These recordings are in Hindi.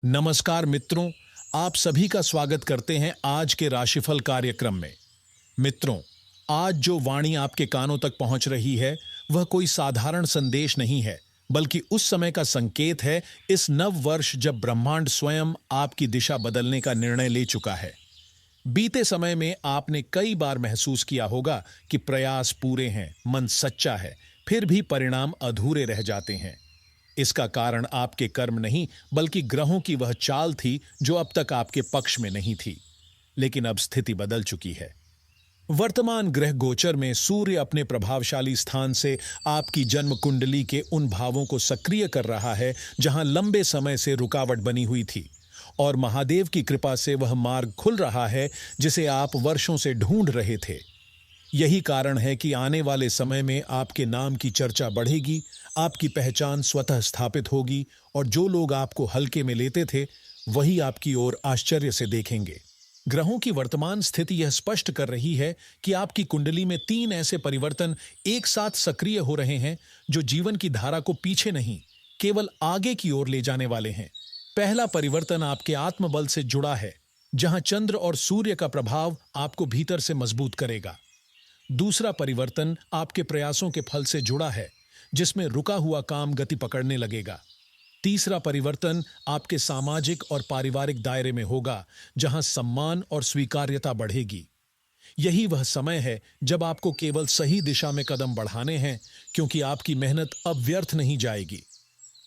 नमस्कार मित्रों, आप सभी का स्वागत करते हैं आज के राशिफल कार्यक्रम में। मित्रों, आज जो वाणी आपके कानों तक पहुंच रही है, वह कोई साधारण संदेश नहीं है, बल्कि उस समय का संकेत है, इस नव वर्ष जब ब्रह्मांड स्वयं आपकी दिशा बदलने का निर्णय ले चुका है। बीते समय में आपने कई बार महसूस किया होगा कि प्रयास पूरे हैं, मन सच्चा है, फिर भी परिणाम अधूरे रह जाते हैं। इसका कारण आपके कर्म नहीं, बल्कि ग्रहों की वह चाल थी जो अब तक आपके पक्ष में नहीं थी। लेकिन अब स्थिति बदल चुकी है। वर्तमान ग्रह गोचर में सूर्य अपने प्रभावशाली स्थान से आपकी जन्म कुंडली के उन भावों को सक्रिय कर रहा है जहां लंबे समय से रुकावट बनी हुई थी, और महादेव की कृपा से वह मार्ग खुल रहा है जिसे आप वर्षों से ढूंढ रहे थे। यही कारण है कि आने वाले समय में आपके नाम की चर्चा बढ़ेगी, आपकी पहचान स्वतः स्थापित होगी, और जो लोग आपको हल्के में लेते थे वही आपकी ओर आश्चर्य से देखेंगे। ग्रहों की वर्तमान स्थिति यह स्पष्ट कर रही है कि आपकी कुंडली में 3 ऐसे परिवर्तन एक साथ सक्रिय हो रहे हैं जो जीवन की धारा को पीछे नहीं, केवल आगे की ओर ले जाने वाले हैं। पहला परिवर्तन आपके आत्मबल से जुड़ा है, जहां चंद्र और सूर्य का प्रभाव आपको भीतर से मजबूत करेगा। दूसरा परिवर्तन आपके प्रयासों के फल से जुड़ा है, जिसमें रुका हुआ काम गति पकड़ने लगेगा। तीसरा परिवर्तन आपके सामाजिक और पारिवारिक दायरे में होगा, जहां सम्मान और स्वीकार्यता बढ़ेगी। यही वह समय है जब आपको केवल सही दिशा में कदम बढ़ाने हैं, क्योंकि आपकी मेहनत अब व्यर्थ नहीं जाएगी।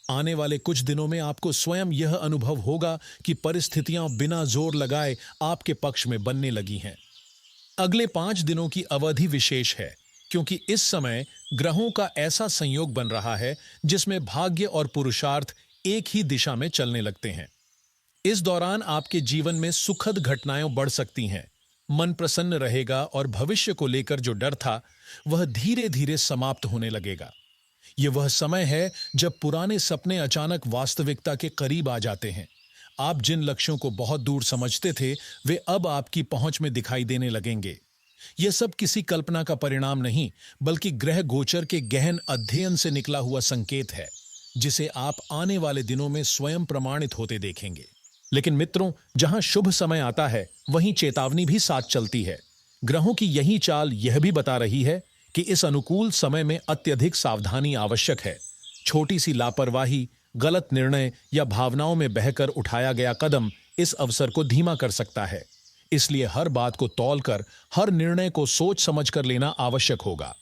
आने वाले कुछ दिनों में आपको स्वयं यह अनुभव होगा कि परिस्थितियां बिना जोर लगाए आपके पक्ष में बनने लगी हैं। अगले 5 दिनों की अवधि विशेष है, क्योंकि इस समय ग्रहों का ऐसा संयोग बन रहा है जिसमें भाग्य और पुरुषार्थ एक ही दिशा में चलने लगते हैं। इस दौरान आपके जीवन में सुखद घटनाएं बढ़ सकती हैं, मन प्रसन्न रहेगा, और भविष्य को लेकर जो डर था वह धीरे धीरे समाप्त होने लगेगा। यह वह समय है जब पुराने सपने अचानक वास्तविकता के करीब आ जाते हैं। आप जिन लक्ष्यों को बहुत दूर समझते थे, वे अब आपकी पहुंच में दिखाई देने लगेंगे। यह सब किसी कल्पना का परिणाम नहीं, बल्कि ग्रह गोचर के गहन अध्ययन से निकला हुआ संकेत है, जिसे आप आने वाले दिनों में स्वयं प्रमाणित होते देखेंगे। लेकिन मित्रों, जहां शुभ समय आता है, वहीं चेतावनी भी साथ चलती है। ग्रहों की यही चाल यह भी बता रही है कि इस अनुकूल समय में अत्यधिक सावधानी आवश्यक है। छोटी सी लापरवाही, गलत निर्णय या भावनाओं में बहकर उठाया गया कदम इस अवसर को धीमा कर सकता है। इसलिए हर बात को तौलकर, हर निर्णय को सोच समझकर लेना आवश्यक होगा।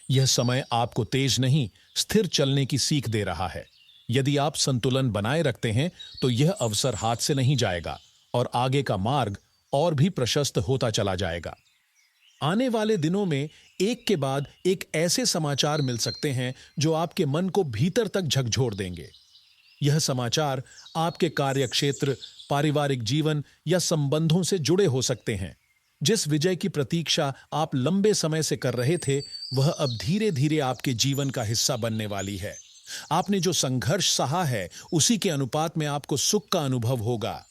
यह समय आपको तेज नहीं, स्थिर चलने की सीख दे रहा है। यदि आप संतुलन बनाए रखते हैं तो यह अवसर हाथ से नहीं जाएगा, और आगे का मार्ग और भी प्रशस्त होता चला जाएगा। आने वाले दिनों में एक के बाद एक ऐसे समाचार मिल सकते हैं जो आपके मन को भीतर तक झकझोर देंगे। यह समाचार आपके कार्यक्षेत्र, पारिवारिक जीवन या संबंधों से जुड़े हो सकते हैं। जिस विजय की प्रतीक्षा आप लंबे समय से कर रहे थे, वह अब धीरे धीरे आपके जीवन का हिस्सा बनने वाली है। आपने जो संघर्ष सहा है, उसी के अनुपात में आपको सुख का अनुभव होगा।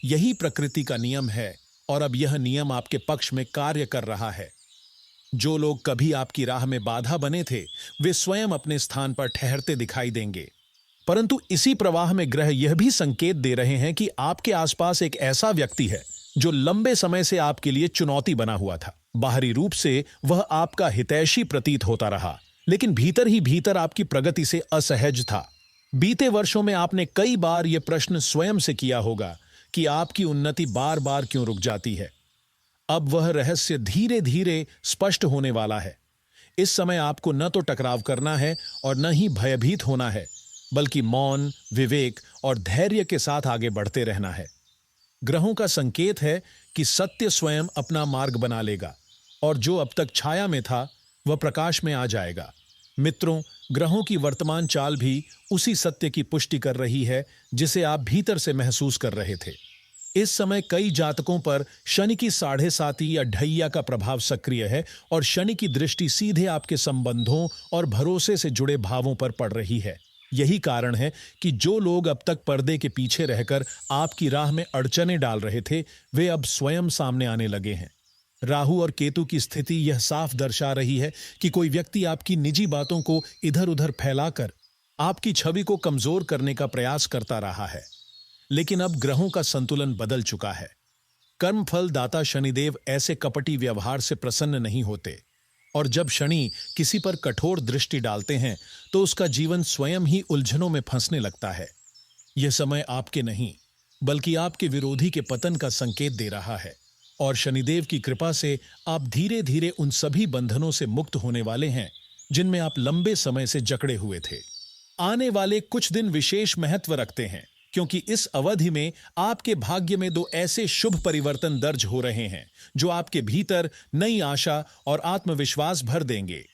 यही प्रकृति का नियम है, और अब यह नियम आपके पक्ष में कार्य कर रहा है। जो लोग कभी आपकी राह में बाधा बने थे, वे स्वयं अपने स्थान पर ठहरते दिखाई देंगे। परंतु इसी प्रवाह में ग्रह यह भी संकेत दे रहे हैं कि आपके आसपास एक ऐसा व्यक्ति है जो लंबे समय से आपके लिए चुनौती बना हुआ था। बाहरी रूप से वह आपका हितैषी प्रतीत होता रहा, लेकिन भीतर ही भीतर आपकी प्रगति से असहज था। बीते वर्षों में आपने कई बार यह प्रश्न स्वयं से किया होगा कि आपकी उन्नति बार बार क्यों रुक जाती है। अब वह रहस्य धीरे धीरे स्पष्ट होने वाला है। इस समय आपको न तो टकराव करना है और न ही भयभीत होना है, बल्कि मौन, विवेक और धैर्य के साथ आगे बढ़ते रहना है। ग्रहों का संकेत है कि सत्य स्वयं अपना मार्ग बना लेगा, और जो अब तक छाया में था वह प्रकाश में आ जाएगा। मित्रों, ग्रहों की वर्तमान चाल भी उसी सत्य की पुष्टि कर रही है जिसे आप भीतर से महसूस कर रहे थे। इस समय कई जातकों पर शनि की 7.5 या ढैया का प्रभाव सक्रिय है, और शनि की दृष्टि सीधे आपके संबंधों और भरोसे से जुड़े भावों पर पड़ रही है। यही कारण है कि जो लोग अब तक पर्दे के पीछे रहकर आपकी राह में अड़चने डाल रहे थे, वे अब स्वयं सामने आने लगे हैं। राहु और केतु की स्थिति यह साफ दर्शा रही है कि कोई व्यक्ति आपकी निजी बातों को इधर उधर फैलाकर आपकी छवि को कमजोर करने का प्रयास करता रहा है। लेकिन अब ग्रहों का संतुलन बदल चुका है। कर्मफल दाता शनिदेव ऐसे कपटी व्यवहार से प्रसन्न नहीं होते, और जब शनि किसी पर कठोर दृष्टि डालते हैं तो उसका जीवन स्वयं ही उलझनों में फंसने लगता है। यह समय आपके नहीं, बल्कि आपके विरोधी के पतन का संकेत दे रहा है, और शनिदेव की कृपा से आप धीरे धीरे उन सभी बंधनों से मुक्त होने वाले हैं जिनमें आप लंबे समय से जकड़े हुए थे। आने वाले कुछ दिन विशेष महत्व रखते हैं, क्योंकि इस अवधि में आपके भाग्य में दो ऐसे शुभ परिवर्तन दर्ज हो रहे हैं जो आपके भीतर नई आशा और आत्मविश्वास भर देंगे।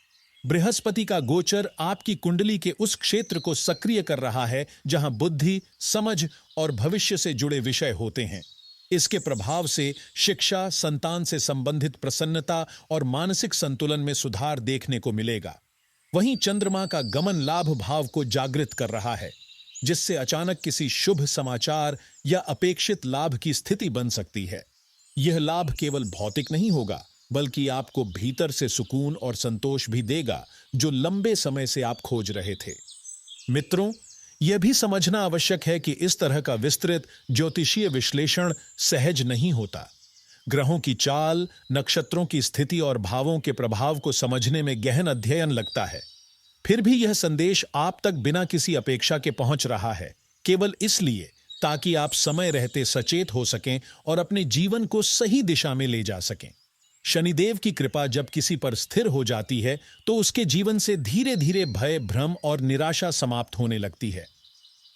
बृहस्पति का गोचर आपकी कुंडली के उस क्षेत्र को सक्रिय कर रहा है जहां बुद्धि, समझ और भविष्य से जुड़े विषय होते हैं। इसके प्रभाव से शिक्षा, संतान से संबंधित प्रसन्नता और मानसिक संतुलन में सुधार देखने को मिलेगा। वहीं चंद्रमा का गमन लाभ भाव को जागृत कर रहा है, जिससे अचानक किसी शुभ समाचार या अपेक्षित लाभ की स्थिति बन सकती है। यह लाभ केवल भौतिक नहीं होगा, बल्कि आपको भीतर से सुकून और संतोष भी देगा जो लंबे समय से आप खोज रहे थे। मित्रों, यह भी समझना आवश्यक है कि इस तरह का विस्तृत ज्योतिषीय विश्लेषण सहज नहीं होता। ग्रहों की चाल, नक्षत्रों की स्थिति और भावों के प्रभाव को समझने में गहन अध्ययन लगता है। फिर भी यह संदेश आप तक बिना किसी अपेक्षा के पहुंच रहा है, केवल इसलिए ताकि आप समय रहते सचेत हो सकें और अपने जीवन को सही दिशा में ले जा सकें। शनिदेव की कृपा जब किसी पर स्थिर हो जाती है तो उसके जीवन से धीरे धीरे भय, भ्रम और निराशा समाप्त होने लगती है।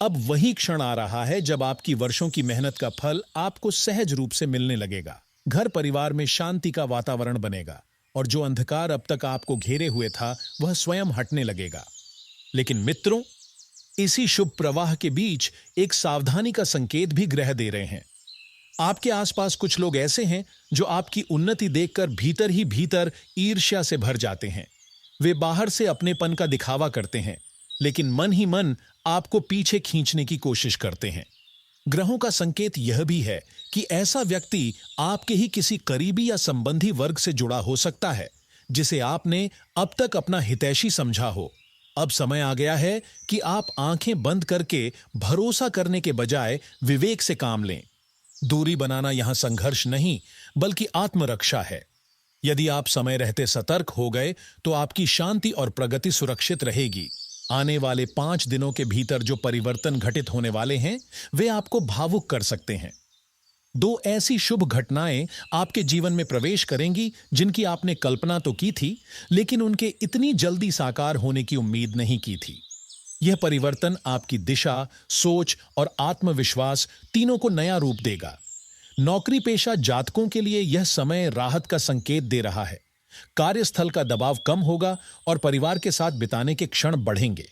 अब वही क्षण आ रहा है जब आपकी वर्षों की मेहनत का फल आपको सहज रूप से मिलने लगेगा। घर परिवार में शांति का वातावरण बनेगा, और जो अंधकार अब तक आपको घेरे हुए था वह स्वयं हटने लगेगा। लेकिन मित्रों, इसी शुभ प्रवाह के बीच एक सावधानी का संकेत भी ग्रह दे रहे हैं। आपके आसपास कुछ लोग ऐसे हैं जो आपकी उन्नति देखकर भीतर ही भीतर ईर्ष्या से भर जाते हैं। वे बाहर से अपनेपन का दिखावा करते हैं, लेकिन मन ही मन आपको पीछे खींचने की कोशिश करते हैं। ग्रहों का संकेत यह भी है कि ऐसा व्यक्ति आपके ही किसी करीबी या संबंधी वर्ग से जुड़ा हो सकता है, जिसे आपने अब तक अपना हितैषी समझा हो। अब समय आ गया है कि आप आंखें बंद करके भरोसा करने के बजाय विवेक से काम लें। दूरी बनाना यहां संघर्ष नहीं, बल्कि आत्मरक्षा है। यदि आप समय रहते सतर्क हो गए तो आपकी शांति और प्रगति सुरक्षित रहेगी। आने वाले 5 दिनों के भीतर जो परिवर्तन घटित होने वाले हैं वे आपको भावुक कर सकते हैं। 2 ऐसी शुभ घटनाएं आपके जीवन में प्रवेश करेंगी जिनकी आपने कल्पना तो की थी, लेकिन उनके इतनी जल्दी साकार होने की उम्मीद नहीं की थी। यह परिवर्तन आपकी दिशा, सोच और आत्मविश्वास तीनों को नया रूप देगा। नौकरी पेशा जातकों के लिए यह समय राहत का संकेत दे रहा है। कार्यस्थल का दबाव कम होगा और परिवार के साथ बिताने के क्षण बढ़ेंगे।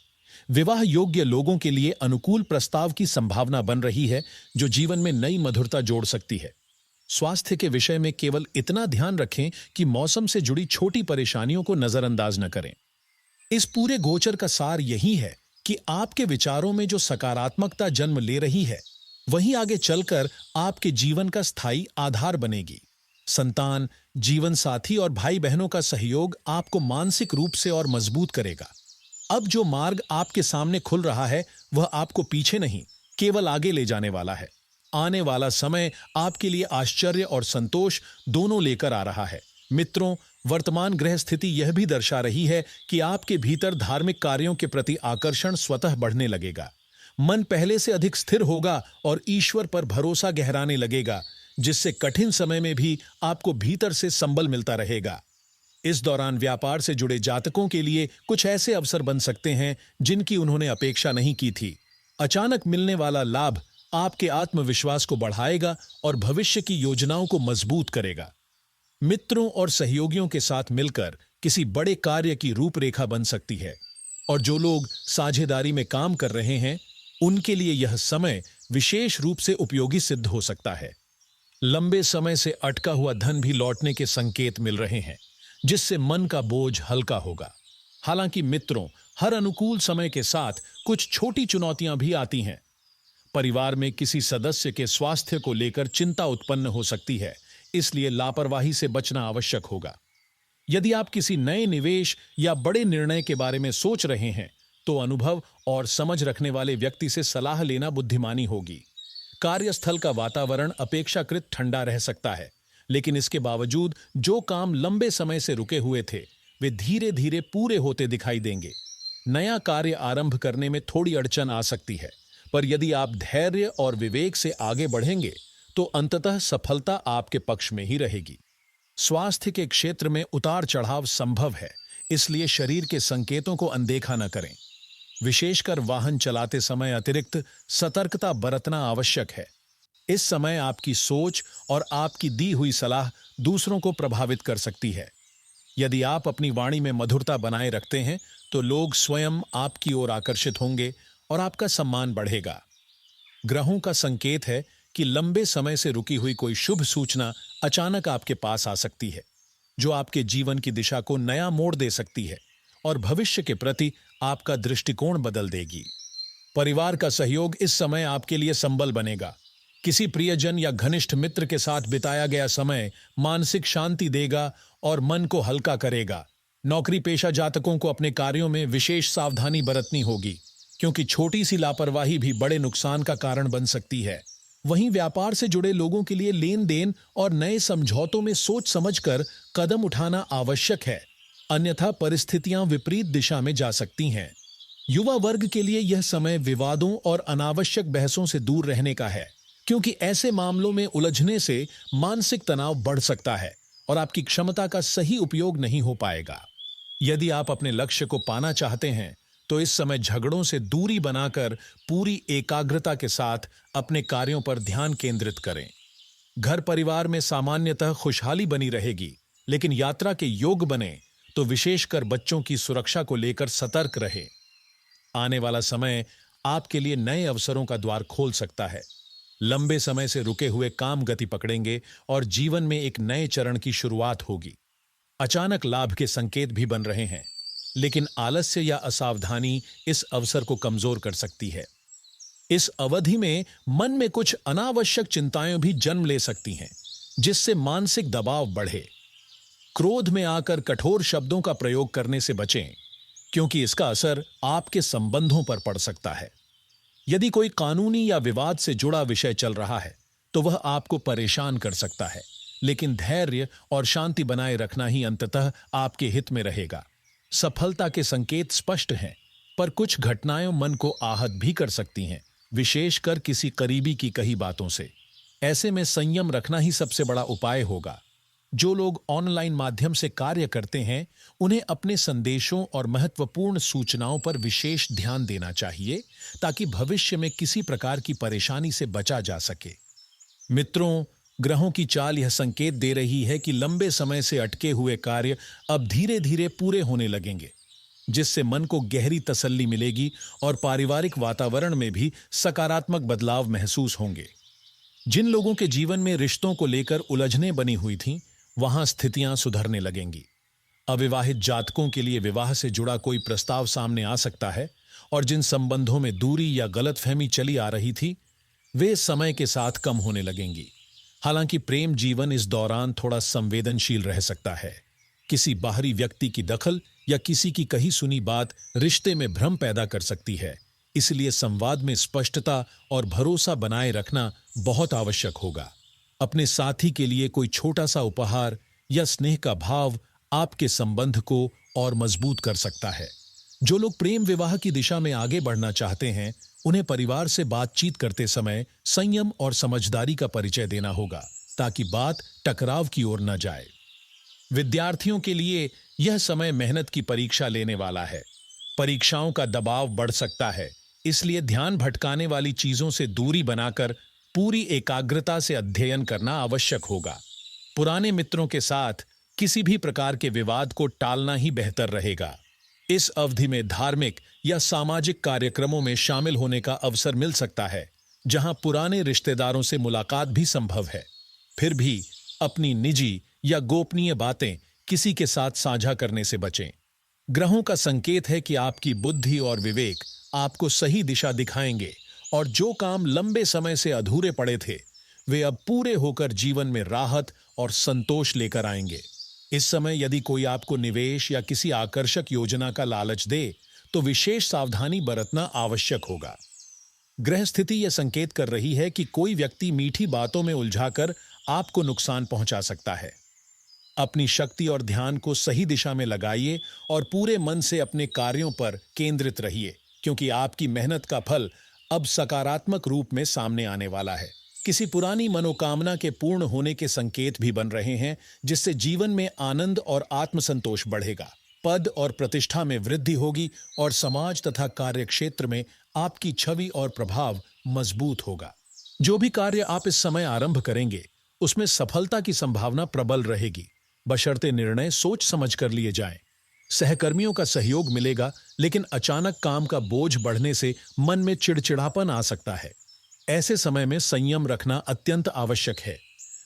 विवाह योग्य लोगों के लिए अनुकूल प्रस्ताव की संभावना बन रही है, जो जीवन में नई मधुरता जोड़ सकती है। स्वास्थ्य के विषय में केवल इतना ध्यान रखें कि मौसम से जुड़ी छोटी परेशानियों को नजरअंदाज न करें। इस पूरे गोचर का सार यही है कि आपके विचारों में जो सकारात्मकता जन्म ले रही है, वही आगे चलकर आपके जीवन का स्थायी आधार बनेगी। संतान, जीवन साथी और भाई बहनों का सहयोग आपको मानसिक रूप से और मजबूत करेगा। अब जो मार्ग आपके सामने खुल रहा है वह आपको पीछे नहीं, केवल आगे ले जाने वाला है। आने वाला समय आपके लिए आश्चर्य और संतोष दोनों लेकर आ रहा है। मित्रों, वर्तमान ग्रह स्थिति यह भी दर्शा रही है कि आपके भीतर धार्मिक कार्यों के प्रति आकर्षण स्वतः बढ़ने लगेगा। मन पहले से अधिक स्थिर होगा और ईश्वर पर भरोसा गहराने लगेगा, जिससे कठिन समय में भी आपको भीतर से संबल मिलता रहेगा। इस दौरान व्यापार से जुड़े जातकों के लिए कुछ ऐसे अवसर बन सकते हैं जिनकी उन्होंने अपेक्षा नहीं की थी। अचानक मिलने वाला लाभ आपके आत्मविश्वास को बढ़ाएगा और भविष्य की योजनाओं को मजबूत करेगा। मित्रों और सहयोगियों के साथ मिलकर किसी बड़े कार्य की रूपरेखा बन सकती है, और जो लोग साझेदारी में काम कर रहे हैं उनके लिए यह समय विशेष रूप से उपयोगी सिद्ध हो सकता है। लंबे समय से अटका हुआ धन भी लौटने के संकेत मिल रहे हैं, जिससे मन का बोझ हल्का होगा। हालांकि मित्रों, हर अनुकूल समय के साथ कुछ छोटी चुनौतियां भी आती हैं। परिवार में किसी सदस्य के स्वास्थ्य को लेकर चिंता उत्पन्न हो सकती है, इसलिए लापरवाही से बचना आवश्यक होगा। यदि आप किसी नए निवेश या बड़े निर्णय के बारे में सोच रहे हैं तो अनुभव और समझ रखने वाले व्यक्ति से सलाह लेना बुद्धिमानी होगी। कार्यस्थल का वातावरण अपेक्षाकृत ठंडा रह सकता है, लेकिन इसके बावजूद जो काम लंबे समय से रुके हुए थे वे धीरे धीरे पूरे होते दिखाई देंगे। नया कार्य आरंभ करने में थोड़ी अड़चन आ सकती है, पर यदि आप धैर्य और विवेक से आगे बढ़ेंगे तो अंततः सफलता आपके पक्ष में ही रहेगी। स्वास्थ्य के क्षेत्र में उतार चढ़ाव संभव है, इसलिए शरीर के संकेतों को अनदेखा न करें। विशेषकर वाहन चलाते समय अतिरिक्त सतर्कता बरतना आवश्यक है। इस समय आपकी सोच और आपकी दी हुई सलाह दूसरों को प्रभावित कर सकती है। यदि आप अपनी वाणी में मधुरता बनाए रखते हैं तो लोग स्वयं आपकी ओर आकर्षित होंगे और आपका सम्मान बढ़ेगा। ग्रहों का संकेत है कि लंबे समय से रुकी हुई कोई शुभ सूचना अचानक आपके पास आ सकती है, जो आपके जीवन की दिशा को नया मोड़ दे सकती है और भविष्य के प्रति आपका दृष्टिकोण बदल देगी। परिवार का सहयोग इस समय आपके लिए संबल बनेगा। किसी प्रियजन या घनिष्ठ मित्र के साथ बिताया गया समय मानसिक शांति देगा और मन को हल्का करेगा। नौकरी पेशा जातकों को अपने कार्यों में विशेष सावधानी बरतनी होगी, क्योंकि छोटी सी लापरवाही भी बड़े नुकसान का कारण बन सकती है। वहीं व्यापार से जुड़े लोगों के लिए लेन देन और नए समझौतों में सोच समझकर कदम उठाना आवश्यक है, अन्यथा परिस्थितियां विपरीत दिशा में जा सकती हैं। युवा वर्ग के लिए यह समय विवादों और अनावश्यक बहसों से दूर रहने का है, क्योंकि ऐसे मामलों में उलझने से मानसिक तनाव बढ़ सकता है और आपकी क्षमता का सही उपयोग नहीं हो पाएगा। यदि आप अपने लक्ष्य को पाना चाहते हैं तो इस समय झगड़ों से दूरी बनाकर पूरी एकाग्रता के साथ अपने कार्यों पर ध्यान केंद्रित करें। घर परिवार में सामान्यतः खुशहाली बनी रहेगी, लेकिन यात्रा के योग बने तो विशेषकर बच्चों की सुरक्षा को लेकर सतर्क रहे। आने वाला समय आपके लिए नए अवसरों का द्वार खोल सकता है। लंबे समय से रुके हुए काम गति पकड़ेंगे और जीवन में एक नए चरण की शुरुआत होगी। अचानक लाभ के संकेत भी बन रहे हैं, लेकिन आलस्य या असावधानी इस अवसर को कमजोर कर सकती है। इस अवधि में मन में कुछ अनावश्यक चिंताएं भी जन्म ले सकती हैं, जिससे मानसिक दबाव बढ़े। क्रोध में आकर कठोर शब्दों का प्रयोग करने से बचें, क्योंकि इसका असर आपके संबंधों पर पड़ सकता है। यदि कोई कानूनी या विवाद से जुड़ा विषय चल रहा है तो वह आपको परेशान कर सकता है, लेकिन धैर्य और शांति बनाए रखना ही अंततः आपके हित में रहेगा। सफलता के संकेत स्पष्ट हैं, पर कुछ घटनाएं मन को आहत भी कर सकती हैं, विशेषकर किसी करीबी की कही बातों से। ऐसे में संयम रखना ही सबसे बड़ा उपाय होगा। जो लोग ऑनलाइन माध्यम से कार्य करते हैं उन्हें अपने संदेशों और महत्वपूर्ण सूचनाओं पर विशेष ध्यान देना चाहिए, ताकि भविष्य में किसी प्रकार की परेशानी से बचा जा सके। मित्रों, ग्रहों की चाल यह संकेत दे रही है कि लंबे समय से अटके हुए कार्य अब धीरे धीरे पूरे होने लगेंगे, जिससे मन को गहरी तसल्ली मिलेगी और पारिवारिक वातावरण में भी सकारात्मक बदलाव महसूस होंगे। जिन लोगों के जीवन में रिश्तों को लेकर उलझनें बनी हुई थीं, वहां स्थितियां सुधरने लगेंगी। अविवाहित जातकों के लिए विवाह से जुड़ा कोई प्रस्ताव सामने आ सकता है, और जिन संबंधों में दूरी या गलतफहमी चली आ रही थी वे समय के साथ कम होने लगेंगी। हालांकि प्रेम जीवन इस दौरान थोड़ा संवेदनशील रह सकता है। किसी बाहरी व्यक्ति की दखल या किसी की कही सुनी बात रिश्ते में भ्रम पैदा कर सकती है, इसलिए संवाद में स्पष्टता और भरोसा बनाए रखना बहुत आवश्यक होगा। अपने साथी के लिए कोई छोटा सा उपहार या स्नेह का भाव आपके संबंध को और मजबूत कर सकता है। जो लोग प्रेम विवाह की दिशा में आगे बढ़ना चाहते हैं उन्हें परिवार से बातचीत करते समय संयम और समझदारी का परिचय देना होगा, ताकि बात टकराव की ओर न जाए। विद्यार्थियों के लिए यह समय मेहनत की परीक्षा लेने वाला है। परीक्षाओं का दबाव बढ़ सकता है, इसलिए ध्यान भटकाने वाली चीजों से दूरी बनाकर पूरी एकाग्रता से अध्ययन करना आवश्यक होगा। पुराने मित्रों के साथ किसी भी प्रकार के विवाद को टालना ही बेहतर रहेगा। इस अवधि में धार्मिक या सामाजिक कार्यक्रमों में शामिल होने का अवसर मिल सकता है, जहां पुराने रिश्तेदारों से मुलाकात भी संभव है। फिर भी अपनी निजी या गोपनीय बातें किसी के साथ साझा करने से बचें। ग्रहों का संकेत है कि आपकी बुद्धि और विवेक आपको सही दिशा दिखाएंगे और जो काम लंबे समय से अधूरे पड़े थे वे अब पूरे होकर जीवन में राहत और संतोष लेकर आएंगे। इस समय यदि कोई आपको निवेश या किसी आकर्षक योजना का लालच दे तो विशेष सावधानी बरतना आवश्यक होगा। ग्रह स्थिति यह संकेत कर रही है कि कोई व्यक्ति मीठी बातों में उलझाकर आपको नुकसान पहुंचा सकता है। अपनी शक्ति और ध्यान को सही दिशा में लगाइए और पूरे मन से अपने कार्यों पर केंद्रित रहिए, क्योंकि आपकी मेहनत का फल अब सकारात्मक रूप में सामने आने वाला है। किसी पुरानी मनोकामना के पूर्ण होने के संकेत भी बन रहे हैं, जिससे जीवन में आनंद और आत्मसंतोष बढ़ेगा। पद और प्रतिष्ठा में वृद्धि होगी और समाज तथा कार्यक्षेत्र में आपकी छवि और प्रभाव मजबूत होगा। जो भी कार्य आप इस समय आरंभ करेंगे, उसमें सफलता की संभावना प्रबल रहेगी, बशर्ते निर्णय सोच समझ कर लिए जाएं। सहकर्मियों का सहयोग मिलेगा, लेकिन अचानक काम का बोझ बढ़ने से मन में चिड़चिड़ापन आ सकता है। ऐसे समय में संयम रखना अत्यंत आवश्यक है।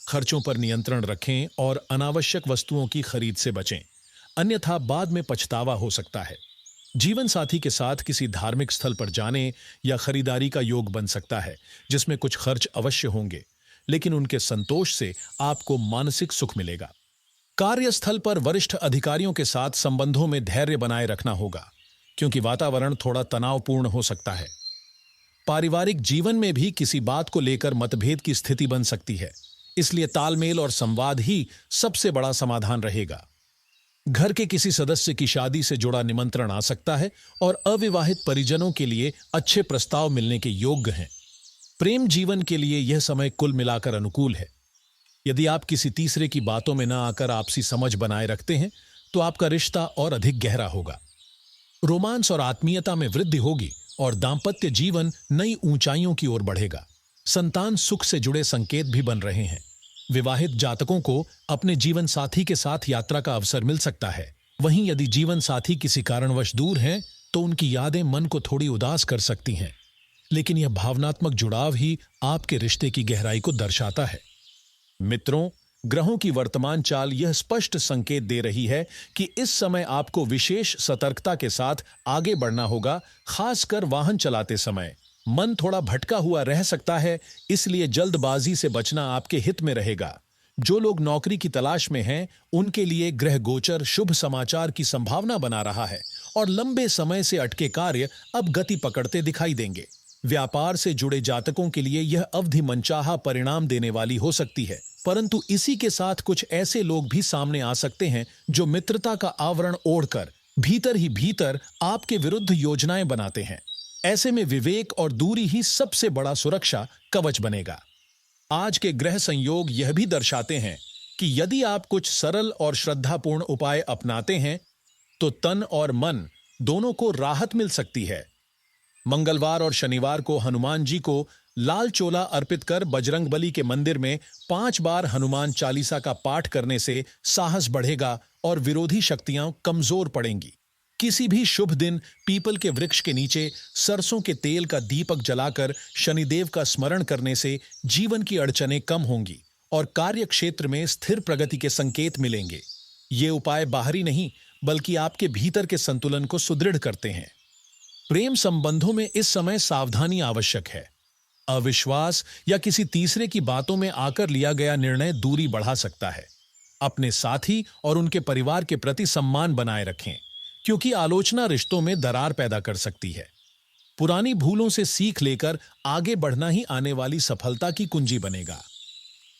खर्चों पर नियंत्रण रखें और अनावश्यक वस्तुओं की खरीद से बचें, अन्यथा बाद में पछतावा हो सकता है। जीवन साथी के साथ किसी धार्मिक स्थल पर जाने या खरीदारी का योग बन सकता है, जिसमें कुछ खर्च अवश्य होंगे, लेकिन उनके संतोष से आपको मानसिक सुख मिलेगा। कार्यस्थल पर वरिष्ठ अधिकारियों के साथ संबंधों में धैर्य बनाए रखना होगा, क्योंकि वातावरण थोड़ा तनावपूर्ण हो सकता है। पारिवारिक जीवन में भी किसी बात को लेकर मतभेद की स्थिति बन सकती है, इसलिए तालमेल और संवाद ही सबसे बड़ा समाधान रहेगा। घर के किसी सदस्य की शादी से जुड़ा निमंत्रण आ सकता है और अविवाहित परिजनों के लिए अच्छे प्रस्ताव मिलने के योग्य हैं। प्रेम जीवन के लिए यह समय कुल मिलाकर अनुकूल है। यदि आप किसी तीसरे की बातों में न आकर आपसी समझ बनाए रखते हैं, तो आपका रिश्ता और अधिक गहरा होगा। रोमांस और आत्मीयता में वृद्धि होगी और दाम्पत्य जीवन नई ऊंचाइयों की ओर बढ़ेगा। संतान सुख से जुड़े संकेत भी बन रहे हैं। विवाहित जातकों को अपने जीवन साथी के साथ यात्रा का अवसर मिल सकता है। वहीं यदि जीवन साथी किसी कारणवश दूर हैं, तो उनकी यादें मन को थोड़ी उदास कर सकती हैं, लेकिन यह भावनात्मक जुड़ाव ही आपके रिश्ते की गहराई को दर्शाता है। मित्रों, ग्रहों की वर्तमान चाल यह स्पष्ट संकेत दे रही है कि इस समय आपको विशेष सतर्कता के साथ आगे बढ़ना होगा। खासकर वाहन चलाते समय मन थोड़ा भटका हुआ रह सकता है, इसलिए जल्दबाजी से बचना आपके हित में रहेगा। जो लोग नौकरी की तलाश में हैं, उनके लिए ग्रह गोचर शुभ समाचार की संभावना बना रहा है और लंबे समय से अटके कार्य अब गति पकड़ते दिखाई देंगे। व्यापार से जुड़े जातकों के लिए यह अवधि मनचाहा परिणाम देने वाली हो सकती है, परंतु इसी के साथ कुछ ऐसे लोग भी सामने आ सकते हैं जो मित्रता का आवरण ओढ़कर भीतर ही भीतर आपके विरुद्ध योजनाएं बनाते हैं। ऐसे में विवेक और दूरी ही सबसे बड़ा सुरक्षा कवच बनेगा। आज के ग्रह संयोग यह भी दर्शाते हैं कि यदि आप कुछ सरल और श्रद्धापूर्ण उपाय अपनाते हैं, तो तन और मन दोनों को राहत मिल सकती है। मंगलवार और शनिवार को हनुमान जी को लाल चोला अर्पित कर बजरंगबली के मंदिर में 5 बार हनुमान चालीसा का पाठ करने से साहस बढ़ेगा और विरोधी शक्तियां कमजोर पड़ेंगी। किसी भी शुभ दिन पीपल के वृक्ष के नीचे सरसों के तेल का दीपक जलाकर शनिदेव का स्मरण करने से जीवन की अड़चनें कम होंगी और कार्य क्षेत्र में स्थिर प्रगति के संकेत मिलेंगे। ये उपाय बाहरी नहीं, बल्कि आपके भीतर के संतुलन को सुदृढ़ करते हैं। प्रेम संबंधों में इस समय सावधानी आवश्यक है। अविश्वास या किसी तीसरे की बातों में आकर लिया गया निर्णय दूरी बढ़ा सकता है। अपने साथी और उनके परिवार के प्रति सम्मान बनाए रखें, क्योंकि आलोचना रिश्तों में दरार पैदा कर सकती है। पुरानी भूलों से सीख लेकर आगे बढ़ना ही आने वाली सफलता की कुंजी बनेगा।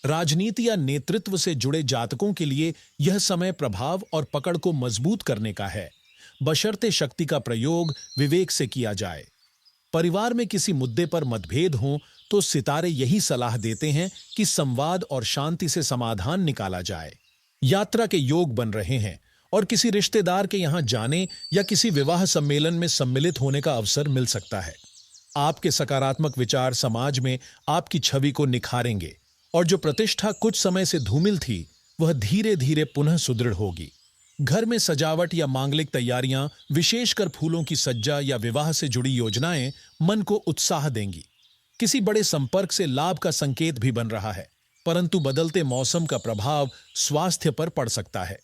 राजनीति या नेतृत्व से जुड़े जातकों के लिए यह समय प्रभाव और पकड़ को मजबूत करने का है, बशर्ते शक्ति का प्रयोग विवेक से किया जाए। परिवार में किसी मुद्दे पर मतभेद हो तो सितारे यही सलाह देते हैं कि संवाद और शांति से समाधान निकाला जाए। यात्रा के योग बन रहे हैं और किसी रिश्तेदार के यहां जाने या किसी विवाह सम्मेलन में सम्मिलित होने का अवसर मिल सकता है। आपके सकारात्मक विचार समाज में आपकी छवि को निखारेंगे और जो प्रतिष्ठा कुछ समय से धूमिल थी, वह धीरे धीरे पुनः सुदृढ़ होगी। घर में सजावट या मांगलिक तैयारियां, विशेषकर फूलों की सज्जा या विवाह से जुड़ी योजनाएं मन को उत्साह देंगी। किसी बड़े संपर्क से लाभ का संकेत भी बन रहा है, परंतु बदलते मौसम का प्रभाव स्वास्थ्य पर पड़ सकता है।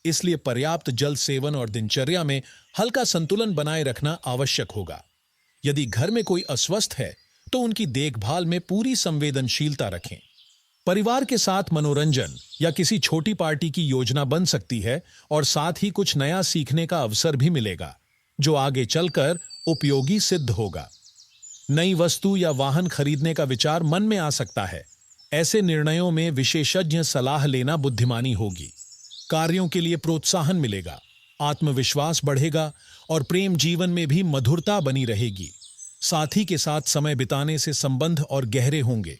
इसलिए पर्याप्त जल सेवन और दिनचर्या में हल्का संतुलन बनाए रखना आवश्यक होगा। यदि घर में कोई अस्वस्थ है, तो उनकी देखभाल में पूरी संवेदनशीलता रखें। परिवार के साथ मनोरंजन या किसी छोटी पार्टी की योजना बन सकती है और साथ ही कुछ नया सीखने का अवसर भी मिलेगा, जो आगे चलकर उपयोगी सिद्ध होगा। नई वस्तु या वाहन खरीदने का विचार मन में आ सकता है। ऐसे निर्णयों में विशेषज्ञ सलाह लेना बुद्धिमानी होगी। कार्यों के लिए प्रोत्साहन मिलेगा, आत्मविश्वास बढ़ेगा और प्रेम जीवन में भी मधुरता बनी रहेगी। साथी के साथ समय बिताने से संबंध और गहरे होंगे।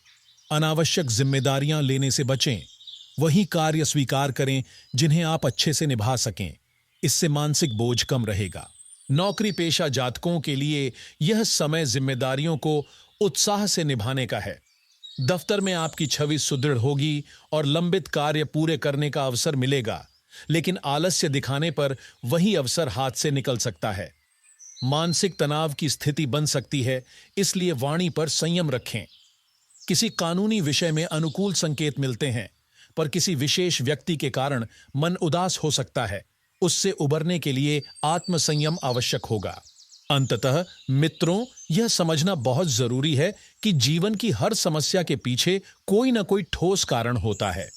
अनावश्यक जिम्मेदारियां लेने से बचें। वही कार्य स्वीकार करें जिन्हें आप अच्छे से निभा सकें। इससे मानसिक बोझ कम रहेगा। नौकरी पेशा जातकों के लिए यह समय जिम्मेदारियों को उत्साह से निभाने का है। दफ्तर में आपकी छवि सुदृढ़ होगी और लंबित कार्य पूरे करने का अवसर मिलेगा, लेकिन आलस्य दिखाने पर वही अवसर हाथ से निकल सकता है। मानसिक तनाव की स्थिति बन सकती है, इसलिए वाणी पर संयम रखें। किसी कानूनी विषय में अनुकूल संकेत मिलते हैं, पर किसी विशेष व्यक्ति के कारण मन उदास हो सकता है। उससे उबरने के लिए आत्मसंयम आवश्यक होगा। अंततः मित्रों, यह समझना बहुत जरूरी है कि जीवन की हर समस्या के पीछे कोई ना कोई ठोस कारण होता है।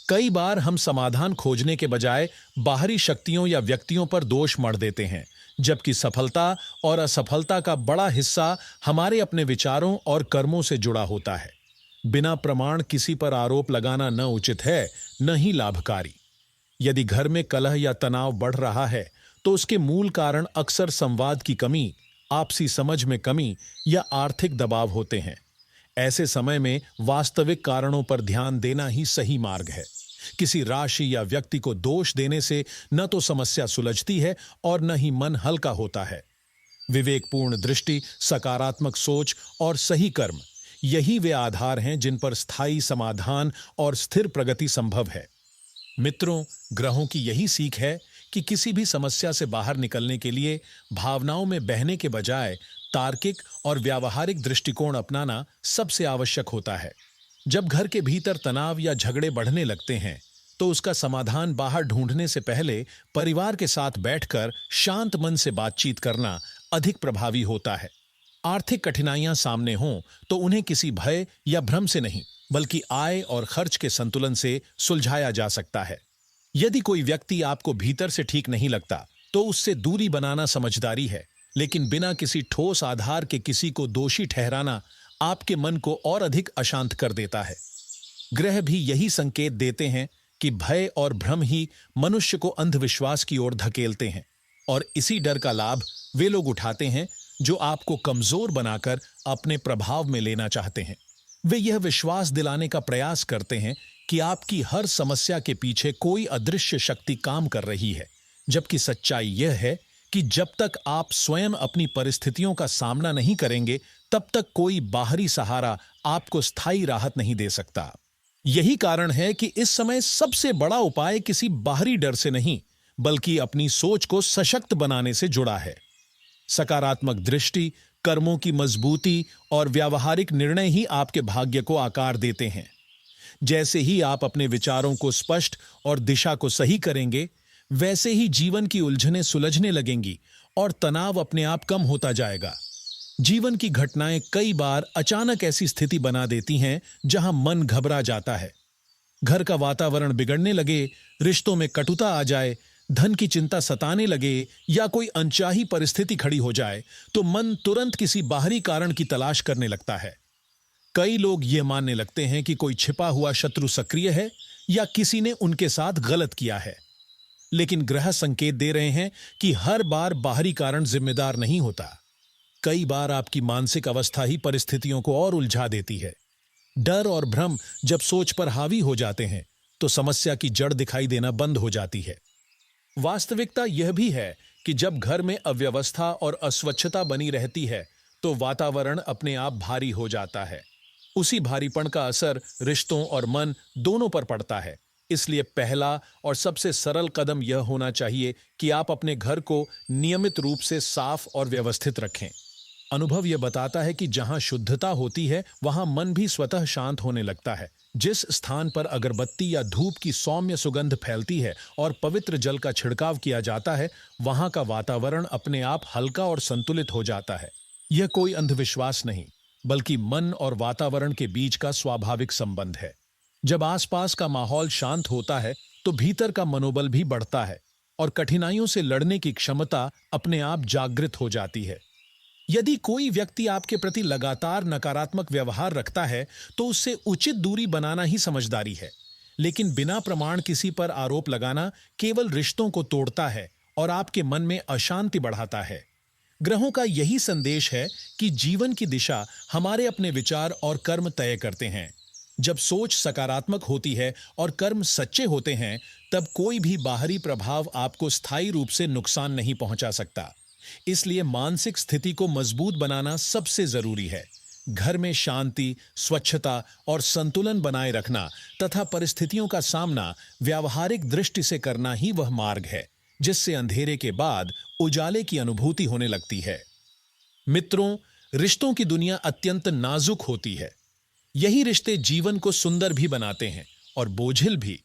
कई बार हम समाधान खोजने के बजाय बाहरी शक्तियों या व्यक्तियों पर दोष मढ़ देते हैं, जबकि सफलता और असफलता का बड़ा हिस्सा हमारे अपने विचारों और कर्मों से जुड़ा होता है। बिना प्रमाण किसी पर आरोप लगाना न उचित है, न ही लाभकारी। यदि घर में कलह या तनाव बढ़ रहा है, तो उसके मूल कारण अक्सर संवाद की कमी, आपसी समझ में कमी या आर्थिक दबाव होते हैं। ऐसे समय में वास्तविक कारणों पर ध्यान देना ही सही मार्ग है। किसी राशि या व्यक्ति को दोष देने से न तो समस्या सुलझती है और न ही मन हल्का होता है। विवेकपूर्ण दृष्टि, सकारात्मक सोच और सही कर्म, यही वे आधार हैं जिन पर स्थायी समाधान और स्थिर प्रगति संभव है। मित्रों, ग्रहों की यही सीख है कि किसी भी समस्या से बाहर निकलने के लिए भावनाओं में बहने के बजाय तार्किक और व्यावहारिक दृष्टिकोण अपनाना सबसे आवश्यक होता है। जब घर के भीतर तनाव या झगड़े बढ़ने लगते हैं, तो उसका समाधान बाहर ढूंढने से पहले परिवार के साथ बैठकर शांत मन से बातचीत करना अधिक प्रभावी होता है। आर्थिक कठिनाइयां सामने हों तो उन्हें किसी भय या भ्रम से नहीं, बल्कि आय और खर्च के संतुलन से सुलझाया जा सकता है। यदि कोई व्यक्ति आपको भीतर से ठीक नहीं लगता, तो उससे दूरी बनाना समझदारी है, लेकिन बिना किसी ठोस आधार के किसी को दोषी ठहराना आपके मन को और अधिक अशांत कर देता है। ग्रह भी यही संकेत देते हैं कि भय और भ्रम ही मनुष्य को अंधविश्वास की ओर धकेलते हैं, और इसी डर का लाभ वे लोग उठाते हैं जो आपको कमजोर बनाकर अपने प्रभाव में लेना चाहते हैं। वे यह विश्वास दिलाने का प्रयास करते हैं कि आपकी हर समस्या के पीछे कोई अदृश्य शक्ति काम कर रही है, जबकि सच्चाई यह है कि जब तक आप स्वयं अपनी परिस्थितियों का सामना नहीं करेंगे, तब तक कोई बाहरी सहारा आपको स्थायी राहत नहीं दे सकता। यही कारण है कि इस समय सबसे बड़ा उपाय किसी बाहरी डर से नहीं, बल्कि अपनी सोच को सशक्त बनाने से जुड़ा है। सकारात्मक दृष्टि, कर्मों की मजबूती और व्यावहारिक निर्णय ही आपके भाग्य को आकार देते हैं। जैसे ही आप अपने विचारों को स्पष्ट और दिशा को सही करेंगे, वैसे ही जीवन की उलझनें सुलझने लगेंगी और तनाव अपने आप कम होता जाएगा। जीवन की घटनाएं कई बार अचानक ऐसी स्थिति बना देती हैं जहां मन घबरा जाता है। घर का वातावरण बिगड़ने लगे, रिश्तों में कटुता आ जाए, धन की चिंता सताने लगे या कोई अनचाही परिस्थिति खड़ी हो जाए, तो मन तुरंत किसी बाहरी कारण की तलाश करने लगता है। कई लोग यह मानने लगते हैं कि कोई छिपा हुआ शत्रु सक्रिय है या किसी ने उनके साथ गलत किया है। लेकिन ग्रह संकेत दे रहे हैं कि हर बार बाहरी कारण जिम्मेदार नहीं होता। कई बार आपकी मानसिक अवस्था ही परिस्थितियों को और उलझा देती है। डर और भ्रम जब सोच पर हावी हो जाते हैं, तो समस्या की जड़ दिखाई देना बंद हो जाती है। वास्तविकता यह भी है कि जब घर में अव्यवस्था और अस्वच्छता बनी रहती है, तो वातावरण अपने आप भारी हो जाता है। उसी भारीपन का असर रिश्तों और मन दोनों पर पड़ता है। इसलिए पहला और सबसे सरल कदम यह होना चाहिए कि आप अपने घर को नियमित रूप से साफ और व्यवस्थित रखें। अनुभव यह बताता है कि जहां शुद्धता होती है, वहां मन भी स्वतः शांत होने लगता है। जिस स्थान पर अगरबत्ती या धूप की सौम्य सुगंध फैलती है और पवित्र जल का छिड़काव किया जाता है, वहां का वातावरण अपने आप हल्का और संतुलित हो जाता है। यह कोई अंधविश्वास नहीं, बल्कि मन और वातावरण के बीच का स्वाभाविक संबंध है। जब आसपास का माहौल शांत होता है, तो भीतर का मनोबल भी बढ़ता है और कठिनाइयों से लड़ने की क्षमता अपने आप जागृत हो जाती है। यदि कोई व्यक्ति आपके प्रति लगातार नकारात्मक व्यवहार रखता है तो उससे उचित दूरी बनाना ही समझदारी है। लेकिन बिना प्रमाण किसी पर आरोप लगाना केवल रिश्तों को तोड़ता है और आपके मन में अशांति बढ़ाता है। ग्रहों का यही संदेश है कि जीवन की दिशा हमारे अपने विचार और कर्म तय करते हैं। जब सोच सकारात्मक होती है और कर्म सच्चे होते हैं, तब कोई भी बाहरी प्रभाव आपको स्थायी रूप से नुकसान नहीं पहुंचा सकता। इसलिए मानसिक स्थिति को मजबूत बनाना सबसे जरूरी है। घर में शांति, स्वच्छता और संतुलन बनाए रखना तथा परिस्थितियों का सामना व्यावहारिक दृष्टि से करना ही वह मार्ग है जिससे अंधेरे के बाद उजाले की अनुभूति होने लगती है। मित्रों, रिश्तों की दुनिया अत्यंत नाजुक होती है। यही रिश्ते जीवन को सुंदर भी बनाते हैं और बोझिल भी।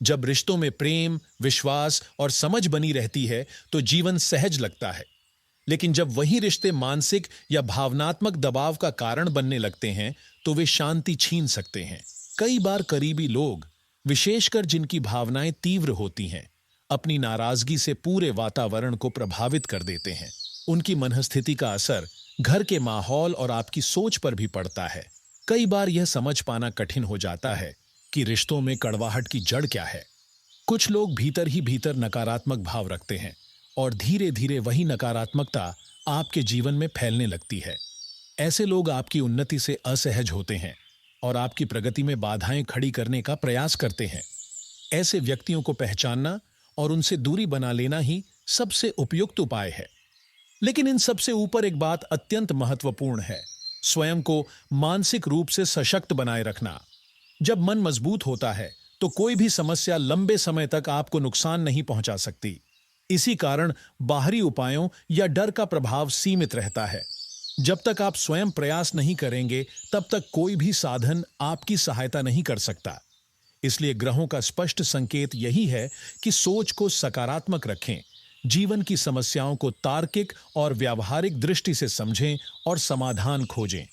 जब रिश्तों में प्रेम, विश्वास और समझ बनी रहती है तो जीवन सहज लगता है। लेकिन जब वही रिश्ते मानसिक या भावनात्मक दबाव का कारण बनने लगते हैं तो वे शांति छीन सकते हैं। कई बार करीबी लोग, विशेषकर जिनकी भावनाएं तीव्र होती हैं, अपनी नाराजगी से पूरे वातावरण को प्रभावित कर देते हैं। उनकी मनस्थिति का असर घर के माहौल और आपकी सोच पर भी पड़ता है। कई बार यह समझ पाना कठिन हो जाता है कि रिश्तों में कड़वाहट की जड़ क्या है। कुछ लोग भीतर ही भीतर नकारात्मक भाव रखते हैं और धीरे धीरे वही नकारात्मकता आपके जीवन में फैलने लगती है। ऐसे लोग आपकी उन्नति से असहज होते हैं और आपकी प्रगति में बाधाएं खड़ी करने का प्रयास करते हैं। ऐसे व्यक्तियों को पहचानना और उनसे दूरी बना लेना ही सबसे उपयुक्त उपाय है। लेकिन इन सबसे ऊपर एक बात अत्यंत महत्वपूर्ण है: स्वयं को मानसिक रूप से सशक्त बनाए रखना। जब मन मजबूत होता है तो कोई भी समस्या लंबे समय तक आपको नुकसान नहीं पहुंचा सकती। इसी कारण बाहरी उपायों या डर का प्रभाव सीमित रहता है। जब तक आप स्वयं प्रयास नहीं करेंगे तब तक कोई भी साधन आपकी सहायता नहीं कर सकता। इसलिए ग्रहों का स्पष्ट संकेत यही है कि सोच को सकारात्मक रखें, जीवन की समस्याओं को तार्किक और व्यावहारिक दृष्टि से समझें और समाधान खोजें।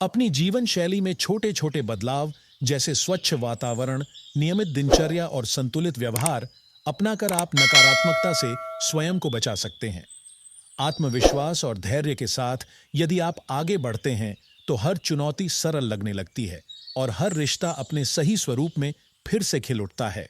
अपनी जीवन शैली में छोटे छोटे बदलाव जैसे स्वच्छ वातावरण, नियमित दिनचर्या और संतुलित व्यवहार अपनाकर आप नकारात्मकता से स्वयं को बचा सकते हैं। आत्मविश्वास और धैर्य के साथ यदि आप आगे बढ़ते हैं तो हर चुनौती सरल लगने लगती है और हर रिश्ता अपने सही स्वरूप में फिर से खिल उठता है।